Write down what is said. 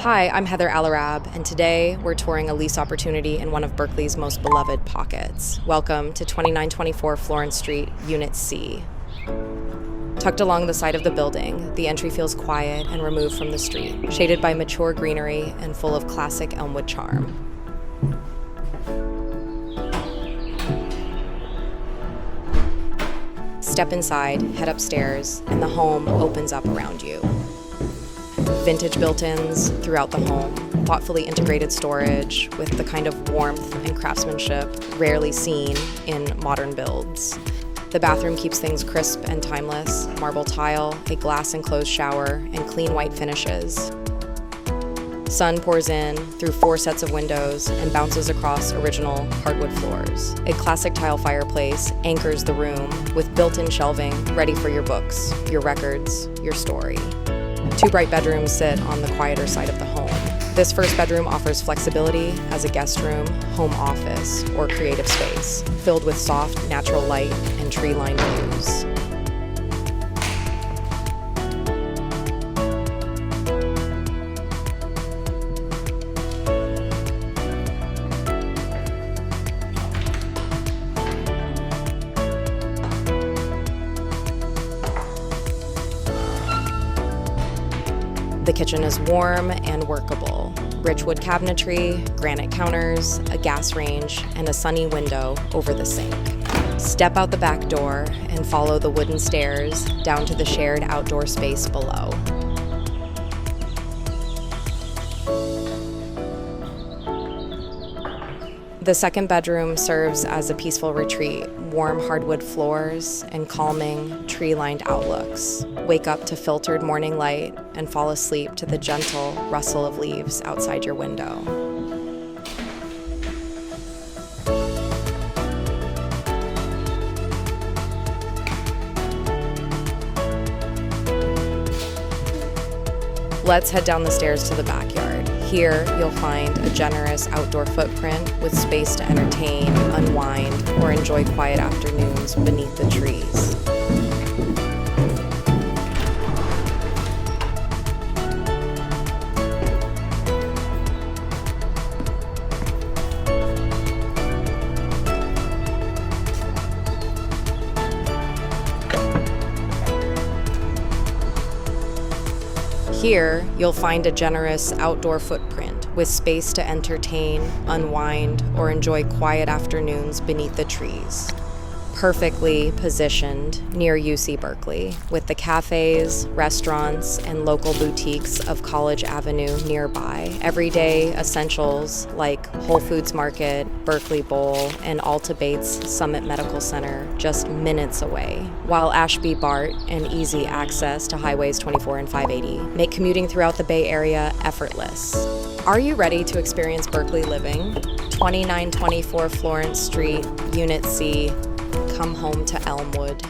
Hi, I'm Heather Alarab, and today we're touring a lease opportunity in one of Berkeley's most beloved pockets. Welcome to 2924 Florence Street, Unit C. Tucked along the side of the building, the entry feels quiet and removed from the street, shaded by mature greenery and full of classic Elmwood charm. Step inside, head upstairs, and the home opens up around you. Vintage built-ins throughout the home, thoughtfully integrated storage with the kind of warmth and craftsmanship rarely seen in modern builds. The bathroom keeps things crisp and timeless: marble tile, a glass-enclosed shower, and clean white finishes. Sun pours in through 4 sets of windows and bounces across original hardwood floors. A classic tile fireplace anchors the room with built-in shelving ready for your books, your records, your story. 2 bright bedrooms sit on the quieter side of the home. This first bedroom offers flexibility as a guest room, home office, or creative space, filled with soft, natural light and tree-lined views. The kitchen is warm and workable. Rich wood cabinetry, granite counters, a gas range, and a sunny window over the sink. Step out the back door and follow the wooden stairs down to the shared outdoor space below. The second bedroom serves as a peaceful retreat: warm hardwood floors and calming, tree-lined outlooks. Wake up to filtered morning light and fall asleep to the gentle rustle of leaves outside your window. Let's head down the stairs to the backyard. Here, you'll find a generous outdoor footprint with space to entertain, unwind, or enjoy quiet afternoons beneath the trees. Here, you'll find a generous outdoor footprint with space to entertain, unwind, or enjoy quiet afternoons beneath the trees. Perfectly positioned near UC Berkeley, with the cafés, restaurants, and local boutiques of College Avenue nearby. Everyday essentials like Whole Foods Market, Berkeley Bowl, and Alta Bates Summit Medical Center just minutes away, while Ashby BART and easy access to highways 24 and 580 make commuting throughout the Bay Area effortless. Are you ready to experience Berkeley living? 2924 Florence Street, Unit C. Come home to Elmwood.